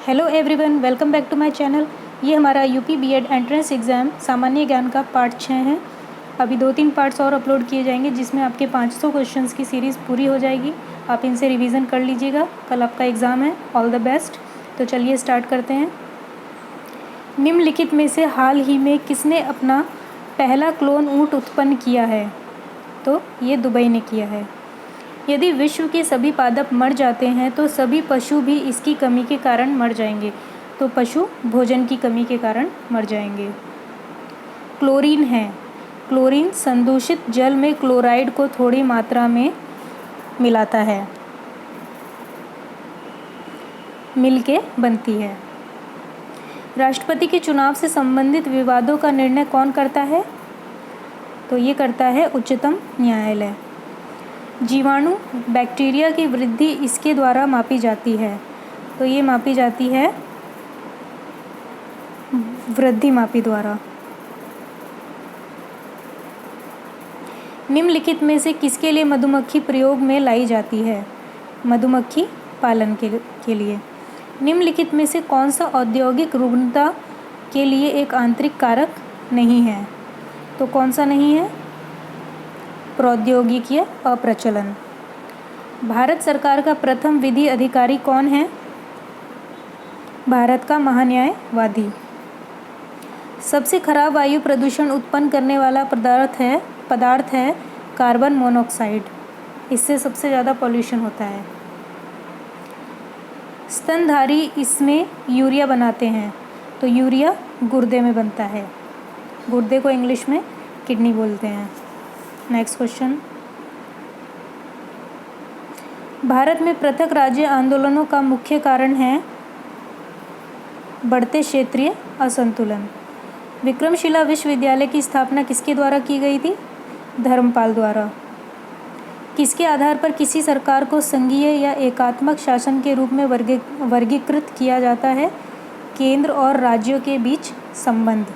Hello everyone, welcome back to my channel. ये हमारा UP BEd entrance exam सामान्य ज्ञान का पार्ट 6 है। अभी 2-3 पार्ट्स और अपलोड किए जाएंगे जिसमें आपके 500 क्वेश्चंस की सीरीज़ पूरी हो जाएगी। आप इनसे रिवीजन कर लीजिएगा, कल आपका एग्ज़ाम है। All the best. तो चलिए स्टार्ट करते हैं। निम्नलिखित में से हाल ही में किसने अपना पहला क्लोन ऊँट उत्पन्न किया है? तो ये दुबई ने किया है। यदि विश्व के सभी पादप मर जाते हैं तो सभी पशु भी इसकी कमी के कारण मर जाएंगे। तो पशु भोजन की कमी के कारण मर जाएंगे। क्लोरीन है। क्लोरीन संदूषित जल में क्लोराइड को थोड़ी मात्रा में मिलाता है, मिलके बनती है। राष्ट्रपति के चुनाव से संबंधित विवादों का निर्णय कौन करता है? तो ये करता है उच्चतम न्यायालय। जीवाणु बैक्टीरिया की वृद्धि इसके द्वारा मापी जाती है। तो ये मापी जाती है वृद्धि मापी द्वारा। निम्नलिखित में से किसके लिए मधुमक्खी प्रयोग में लाई जाती है? मधुमक्खी पालन के लिए। निम्नलिखित में से कौन सा औद्योगिक रुग्णता के लिए एक आंतरिक कारक नहीं है? तो कौन सा नहीं है? प्रौद्योगिकी अप्रचलन। भारत सरकार का प्रथम विधि अधिकारी कौन है? भारत का महान्यायवादी। सबसे खराब वायु प्रदूषण उत्पन्न करने वाला पदार्थ है कार्बन मोनोऑक्साइड। इससे सबसे ज़्यादा पॉल्यूशन होता है। स्तनधारी इसमें यूरिया बनाते हैं। तो यूरिया गुर्दे में बनता है। गुर्दे को इंग्लिश में किडनी बोलते हैं। Next question. भारत में पृथक राज्य आंदोलनों का मुख्य कारण है बढ़ते क्षेत्रीय असंतुलन। विक्रमशिला विश्वविद्यालय की स्थापना किसके द्वारा की गई थी? धर्मपाल द्वारा। किसके आधार पर किसी सरकार को संघीय या एकात्मक शासन के रूप में वर्गीकृत किया जाता है? केंद्र और राज्यों के बीच संबंध।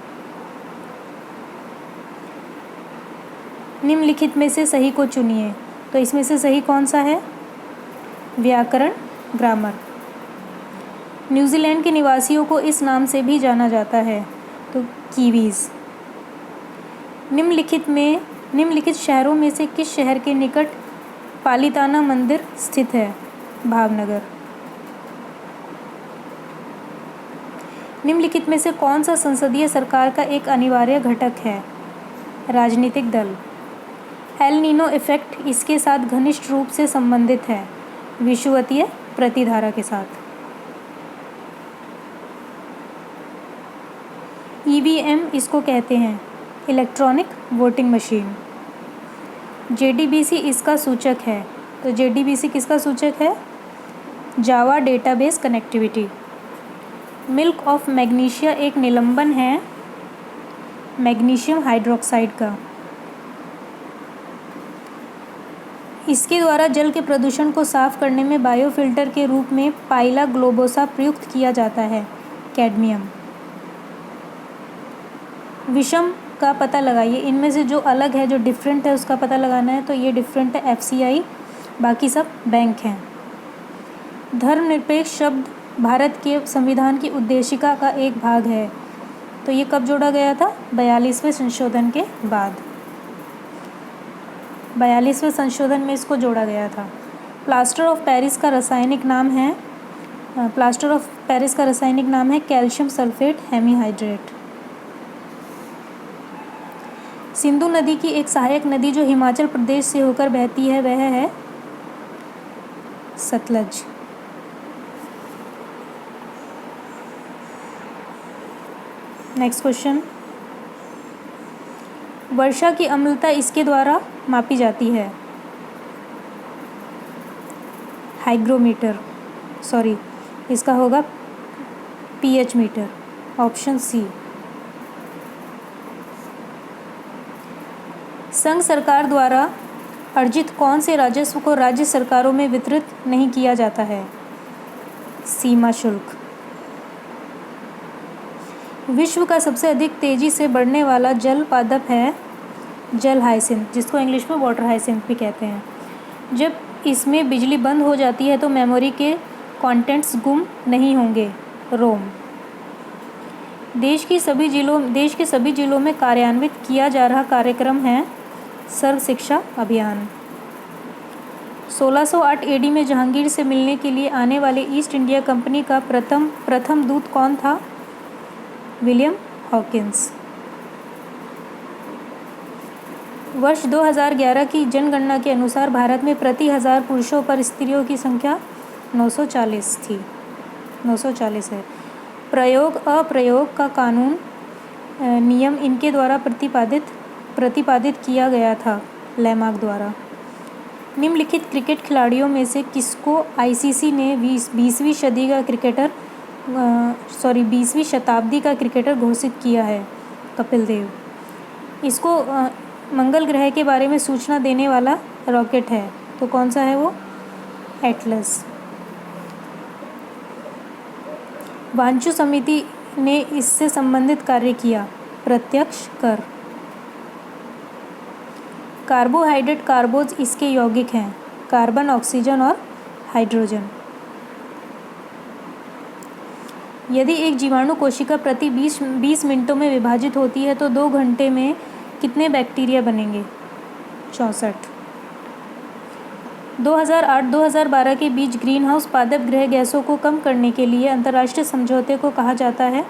निम्नलिखित में से सही को चुनिए। तो इसमें से सही कौन सा है? व्याकरण, ग्रामर। न्यूजीलैंड के निवासियों को इस नाम से भी जाना जाता है। तो कीवीज। निम्नलिखित शहरों में से किस शहर के निकट पालिताना मंदिर स्थित है? भावनगर। निम्नलिखित में से कौन सा संसदीय सरकार का एक अनिवार्य घटक है? राजनीतिक दल। एल नीनो इफेक्ट इसके साथ घनिष्ठ रूप से संबंधित है, विषुवतीय प्रतिधारा के साथ। ईवीएम इसको कहते हैं, इलेक्ट्रॉनिक वोटिंग मशीन। जेडीबीसी इसका सूचक है। तो जेडीबीसी किसका सूचक है? जावा database connectivity. Milk of magnesia एक निलंबन है मैग्नीशियम हाइड्रोक्साइड का। इसके द्वारा जल के प्रदूषण को साफ करने में बायोफिल्टर के रूप में पाइला ग्लोबोसा प्रयुक्त किया जाता है, कैडमियम। विषम का पता लगाइए। इनमें से जो अलग है, जो डिफरेंट है, उसका पता लगाना है। तो ये डिफरेंट है FCI, बाकी सब बैंक हैं। धर्मनिरपेक्ष शब्द भारत के संविधान की उद्देशिका का एक भाग है। तो ये कब जोड़ा गया था? 42वें संशोधन के बाद। 42वें संशोधन में इसको जोड़ा गया था। प्लास्टर ऑफ पेरिस का रासायनिक नाम है कैल्शियम सल्फेट हेमीहाइड्रेट। सिंधु नदी की एक सहायक नदी जो हिमाचल प्रदेश से होकर बहती है वह है सतलज। Next question. वर्षा की अम्लता इसके द्वारा मापी जाती है? हाइग्रोमीटर, इसका होगा pH मीटर, ऑप्शन सी। संघ सरकार द्वारा अर्जित कौन से राजस्व को राज्य सरकारों में वितरित नहीं किया जाता है? सीमा शुल्क। विश्व का सबसे अधिक तेजी से बढ़ने वाला जल पादप है जल हाइसिंथ, जिसको इंग्लिश में वाटर हाइसिंथ भी कहते हैं। जब इसमें बिजली बंद हो जाती है तो मेमोरी के कंटेंट्स गुम नहीं होंगे, रोम। देश के सभी जिलों में कार्यान्वित किया जा रहा कार्यक्रम है सर्व शिक्षा अभियान। 1608 एडी में जहांगीर से मिलने के लिए आने वाले ईस्ट इंडिया कंपनी का प्रथम दूत कौन था? William Hawkins. वर्ष 2011 की जनगणना के अनुसार भारत में प्रति 1000 पुरुषों पर स्त्रियों की संख्या 940 थी। 940 है। प्रयोग अप्रयोग का कानून नियम इनके द्वारा प्रतिपादित किया गया था लैमार्क द्वारा। निम्नलिखित क्रिकेट खिलाड़ियों में से किसको आईसीसी ने 20वीं शताब्दी का क्रिकेटर घोषित किया है? कपिल देव। इसको मंगल ग्रह के बारे में सूचना देने वाला रॉकेट है, तो कौन सा है वो? एटलस। वांचू समिति ने इससे संबंधित कार्य किया। प्रत्यक्ष कर। कार्बोहाइड्रेट कार्बोज इसके यौगिक हैं, कार्बन, ऑक्सीजन और हाइड्रोजन। यदि एक जीवाणु कोशिका प्रति 20 मिनटों में विभाजित होती है तो 2 घंटे में कितने बैक्टीरिया बनेंगे? 64। 2008-2012 के बीच ग्रीनहाउस पादप गृह गैसों को कम करने के लिए अंतर्राष्ट्रीय समझौते को कहा जाता है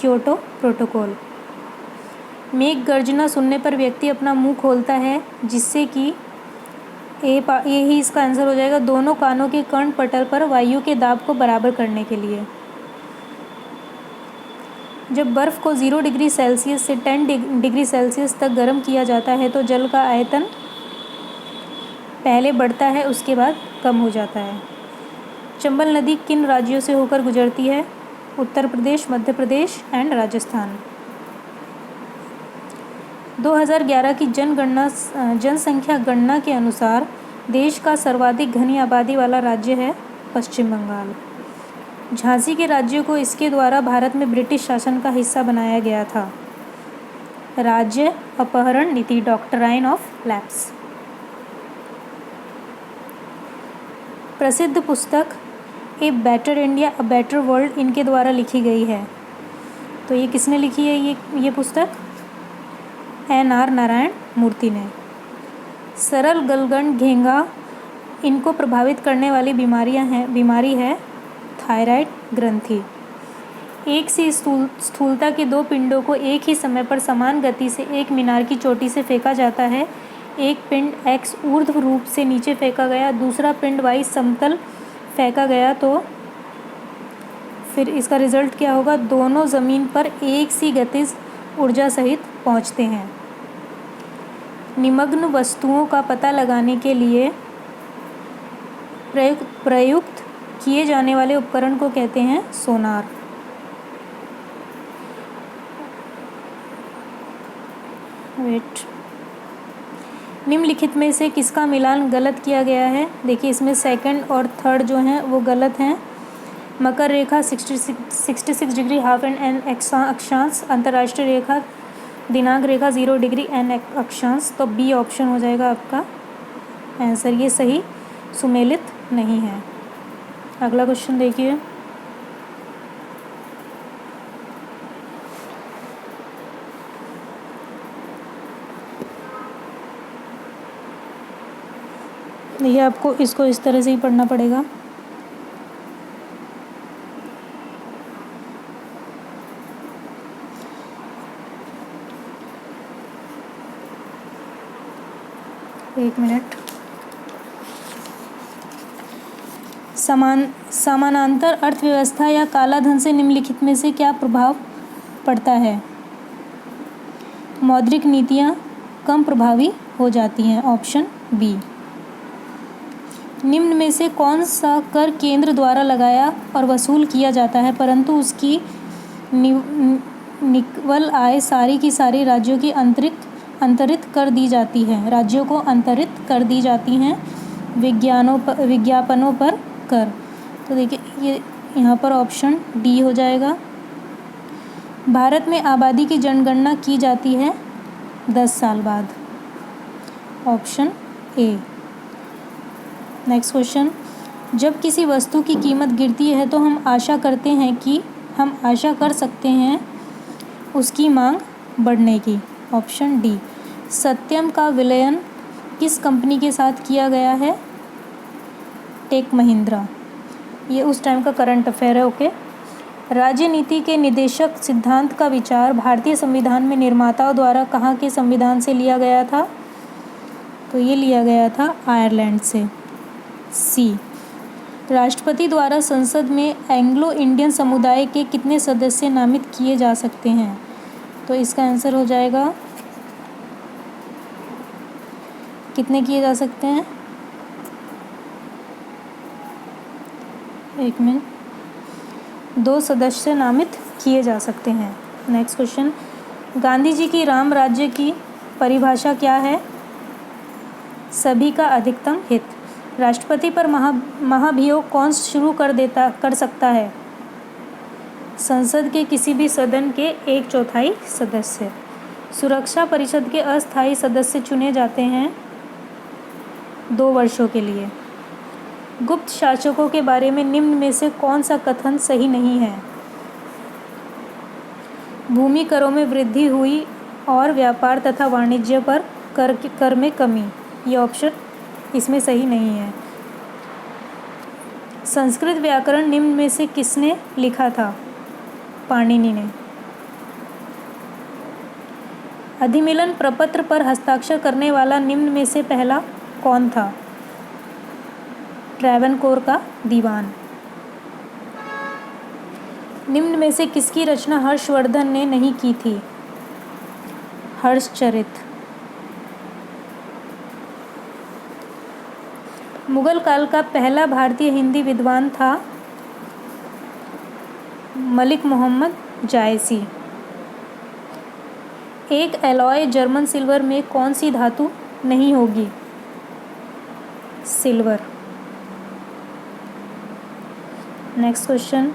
क्योटो प्रोटोकॉल। मेघ गर्जना सुनने पर व्यक्ति अपना मुंह खोलता है, जिससे कि ये ही इसका आंसर हो जाएगा, दोनों कानों के कर्ण पटल पर वायु के दाब को बराबर करने के लिए। जब बर्फ़ को 0 डिग्री सेल्सियस से 10 डिग्री सेल्सियस तक गर्म किया जाता है तो जल का आयतन पहले बढ़ता है, उसके बाद कम हो जाता है। चंबल नदी किन राज्यों से होकर गुजरती है? उत्तर प्रदेश, मध्य प्रदेश एंड राजस्थान। 2011 की जनसंख्या गणना के अनुसार देश का सर्वाधिक घनी आबादी वाला राज्य है पश्चिम बंगाल। झांसी के राज्य को इसके द्वारा भारत में ब्रिटिश शासन का हिस्सा बनाया गया था। राज्य अपहरण नीति, डॉक्ट्राइन ऑफ लैप्स। प्रसिद्ध पुस्तक a better India a better world इनके द्वारा लिखी गई है, तो ये किसने लिखी है? ये पुस्तक NR नारायण मूर्ति ने। सरल गलगंड घेंगा इनको प्रभावित करने वाली बीमारी है थायराइड ग्रंथि। एक सी स्थूलता के 2 पिंडों को एक ही समय पर समान गति से एक मीनार की चोटी से फेंका जाता है। एक पिंड X ऊर्ध्व रूप से नीचे फेंका गया, दूसरा पिंड Y समतल फेंका गया, तो फिर इसका रिजल्ट क्या होगा? दोनों ज़मीन पर एक सी गतिज ऊर्जा सहित पहुंचते हैं। निमग्न वस्तुओं का पता लगाने के लिए प्रयुक्त किए जाने वाले उपकरण को कहते हैं सोनार। निम्नलिखित में से किसका मिलान गलत किया गया है? देखिए, इसमें सेकंड और थर्ड जो हैं वो गलत हैं। मकर रेखा 66 डिग्री हाफ एंड अक्षांश, अंतर्राष्ट्रीय रेखा दिनांक रेखा 0 डिग्री एन अक्षांश, तो बी ऑप्शन हो जाएगा आपका आंसर। ये सही सुमेलित नहीं है। अगला क्वेश्चन देखिए। ये आपको इसको इस तरह से ही पढ़ना पड़ेगा। एक मिनट। समानांतर अर्थव्यवस्था या काला धन से निम्नलिखित में से क्या प्रभाव पड़ता है? मौद्रिक नीतियाँ कम प्रभावी हो जाती हैं। Option B. निम्न में से कौन सा कर केंद्र द्वारा लगाया और वसूल किया जाता है, परंतु उसकी निव्वल आय सारी की सारी राज्यों की अंतरित कर दी जाती है? राज्यों को अंतरित कर दी जाती हैं। विज्ञापनों पर कर। तो देखिए, ये यहाँ पर ऑप्शन डी हो जाएगा। भारत में आबादी की जनगणना की जाती है 10 साल बाद। Option A. Next question. जब किसी वस्तु की कीमत गिरती है तो हम आशा कर सकते हैं उसकी मांग बढ़ने की। Option D. सत्यम का विलयन किस कंपनी के साथ किया गया है? टेक महिंद्रा। ये उस टाइम का करंट अफेयर है। ओके। राजनीति के निदेशक सिद्धांत का विचार भारतीय संविधान में निर्माताओं द्वारा कहाँ के संविधान से लिया गया था? तो ये लिया गया था आयरलैंड से। सी। राष्ट्रपति द्वारा संसद में एंग्लो इंडियन समुदाय के कितने सदस्य नामित किए जा सकते हैं? तो इसका आंसर हो जाएगा, कितने किए जा सकते हैं? एक मिनट। 2 सदस्य नामित किए जा सकते हैं। नेक्स्ट क्वेश्चन, गांधी जी की राम राज्य की परिभाषा क्या है? सभी का अधिकतम हित। राष्ट्रपति पर महाभियोग कौन शुरू कर सकता है? संसद के किसी भी सदन के 1/4 सदस्य। सुरक्षा परिषद के अस्थायी सदस्य चुने जाते हैं 2 वर्षों के लिए। गुप्त शासकों के बारे में निम्न में से कौन सा कथन सही नहीं है? भूमि करों में वृद्धि हुई और व्यापार तथा वाणिज्य पर कर में कमी। ये ऑप्शन इसमें सही नहीं है। संस्कृत व्याकरण निम्न में से किसने लिखा था? पाणिनि ने। अधिमिलन प्रपत्र पर हस्ताक्षर करने वाला निम्न में से पहला कौन था? ट्रैवनकोर का दीवान। निम्न में से किसकी रचना हर्षवर्धन ने नहीं की थी? हर्षचरित। मुगल काल का पहला भारतीय हिंदी विद्वान था मलिक मोहम्मद जायसी। एक एलॉय जर्मन सिल्वर में कौन सी धातु नहीं होगी? Silver. Next question,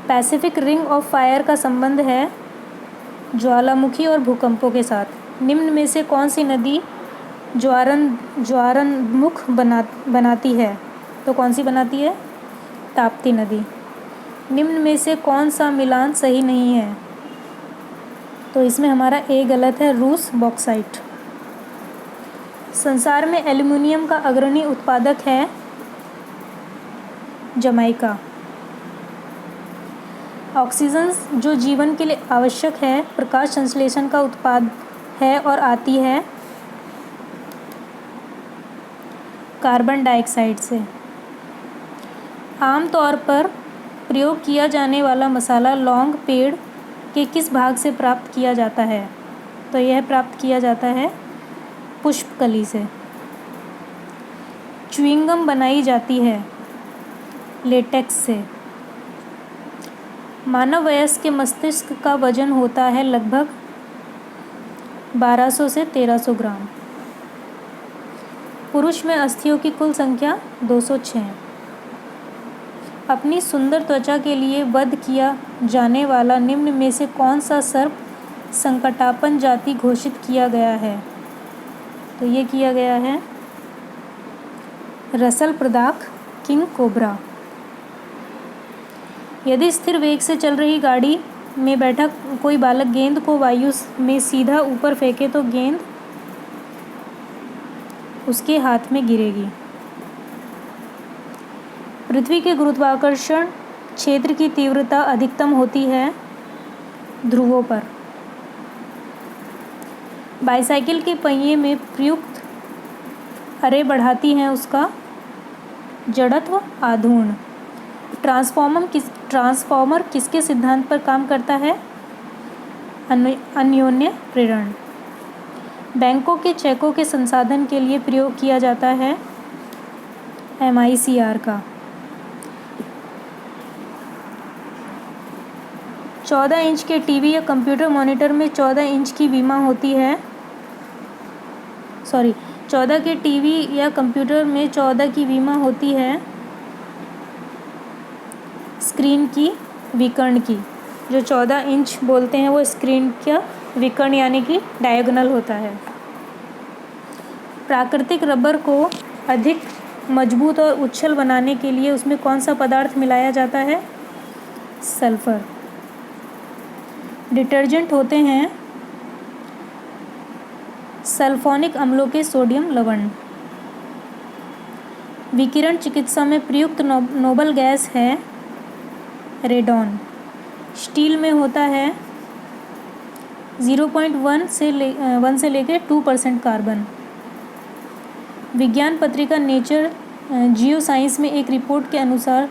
Pacific ring of fire का संबंध है ज्वालामुखी और भूकंपों के साथ। निम्न में से कौन सी नदी ज्वारनमुख बनाती है? तो कौन सी बनाती है? ताप्ती नदी। निम्न में से कौन सा मिलान सही नहीं है? तो इसमें हमारा ए गलत है, रूस बॉक्साइट। संसार में एल्युमिनियम का अग्रणी उत्पादक है जमैका। ऑक्सीजन जो जीवन के लिए आवश्यक है प्रकाश संश्लेषण का उत्पाद है और आती है कार्बन डाइऑक्साइड से। आमतौर पर प्रयोग किया जाने वाला मसाला लौंग पेड़ के किस भाग से प्राप्त किया जाता है? तो यह प्राप्त किया जाता है पुष्पकली से। च्युइंगम बनाई जाती है लेटेक्स से। मानव वयस्क के मस्तिष्क का वजन होता है लगभग 1200 से 1300 ग्राम। पुरुष में अस्थियों की कुल संख्या 206। अपनी सुंदर त्वचा के लिए वध किया जाने वाला निम्न में से कौन सा सर्प संकटापन जाति घोषित किया गया है? तो ये किया गया है रसल प्रदाख किंग कोबरा। यदि स्थिर वेग से चल रही गाड़ी में बैठा कोई बालक गेंद को वायु में सीधा ऊपर फेंके तो गेंद उसके हाथ में गिरेगी। पृथ्वी के गुरुत्वाकर्षण क्षेत्र की तीव्रता अधिकतम होती है ध्रुवों पर। बाईसाइकिल के पहिए में प्रयुक्त अरे बढ़ाती हैं उसका जड़त्व आघूर्ण। ट्रांसफॉर्मर किसके सिद्धांत पर काम करता है? अन्योन्य प्रेरण। बैंकों के चेकों के संसाधन के लिए प्रयोग किया जाता है MICR का। 14 इंच के टीवी या कंप्यूटर मॉनिटर में 14 इंच की विमा होती है 14 के टीवी या कंप्यूटर में 14 की विमा होती है स्क्रीन की विकर्ण की। जो 14 इंच बोलते हैं वो स्क्रीन का विकर्ण यानी कि डायगोनल होता है। प्राकृतिक रबर को अधिक मजबूत और उछल बनाने के लिए उसमें कौन सा पदार्थ मिलाया जाता है? सल्फर। डिटर्जेंट होते हैं सल्फोनिक अम्लों के सोडियम लवण। विकिरण चिकित्सा में प्रयुक्त नोबल गैस है रेडॉन। स्टील में होता है 0.1 से लेकर 2% कार्बन। विज्ञान पत्रिका नेचर जियो साइंस में एक रिपोर्ट के अनुसार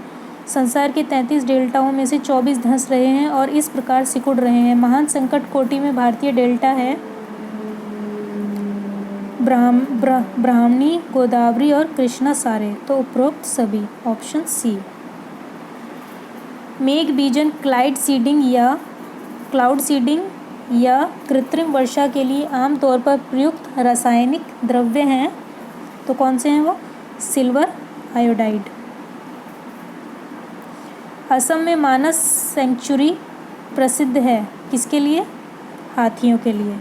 संसार के 33 डेल्टाओं में से 24 धंस रहे हैं और इस प्रकार सिकुड़ रहे हैं। महान संकट कोटि में भारतीय डेल्टा है ब्राह्मणी, गोदावरी और कृष्णा सारे, तो उपरोक्त सभी। Option C. मेघ बीजन क्लाउड सीडिंग या कृत्रिम वर्षा के लिए आमतौर पर प्रयुक्त रासायनिक द्रव्य हैं, तो कौन से हैं वो? Silver iodide. असम में मानस सेंचुरी प्रसिद्ध है किसके लिए? हाथियों के लिए।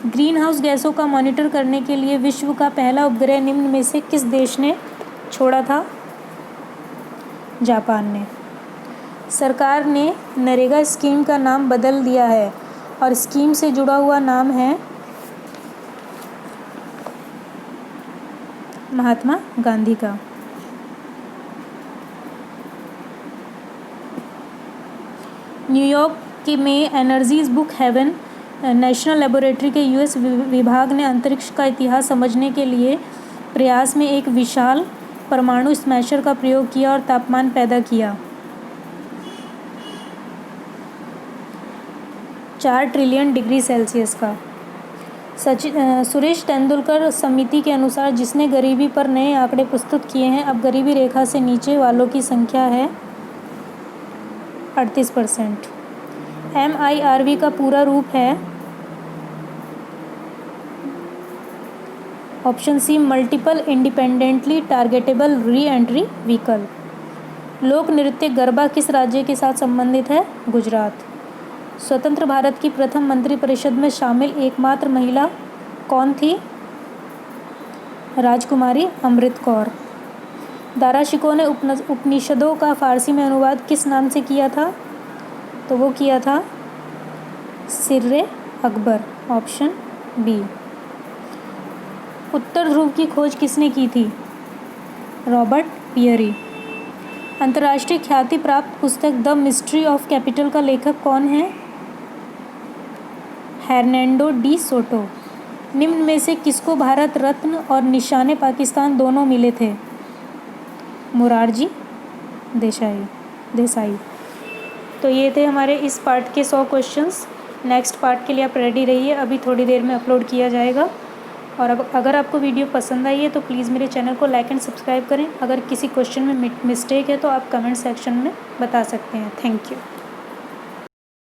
ग्रीन हाउस गैसों का मॉनिटर करने के लिए विश्व का पहला उपग्रह निम्न में से किस देश ने छोड़ा था? जापान ने। सरकार ने नरेगा स्कीम का नाम बदल दिया है और स्कीम से जुड़ा हुआ नाम है महात्मा गांधी का। न्यूयॉर्क में energy's Brookhaven national laboratory के यूएस विभाग ने अंतरिक्ष का इतिहास समझने के लिए प्रयास में एक विशाल परमाणु स्मैशर का प्रयोग किया और तापमान पैदा किया 4 ट्रिलियन डिग्री सेल्सियस का। सुरेश तेंदुलकर समिति के अनुसार जिसने गरीबी पर नए आंकड़े प्रस्तुत किए हैं, अब गरीबी रेखा से नीचे वालों की संख्या है 38%। MIRV का पूरा रूप है option C multiple independently targetable reentry vehicle. लोक नृत्य गरबा किस राज्य के साथ संबंधित है? गुजरात। स्वतंत्र भारत की प्रथम मंत्रिपरिषद में शामिल एकमात्र महिला कौन थी? राजकुमारी अमृत कौर। दारा शिकोह ने उपनिषदों का फारसी में अनुवाद किस नाम से किया था? तो वो किया था सिर्रे अकबर। Option B. उत्तर ध्रुव की खोज किसने की थी? Robert Peary. अंतर्राष्ट्रीय ख्याति प्राप्त पुस्तक द मिस्ट्री ऑफ कैपिटल का लेखक कौन है? हर्नैंडो डी सोटो। निम्न में से किसको भारत रत्न और निशाने पाकिस्तान दोनों मिले थे? मोरारजी देसाई। तो ये थे हमारे इस पार्ट के 100 क्वेश्चंस। नेक्स्ट पार्ट के लिए आप रेडी रहिए, अभी थोड़ी देर में अपलोड किया जाएगा। और अब अगर आपको वीडियो पसंद आई है तो प्लीज़ मेरे चैनल को लाइक एंड सब्सक्राइब करें। अगर किसी क्वेश्चन में मिस्टेक है तो आप कमेंट सेक्शन में बता सकते हैं। Thank you.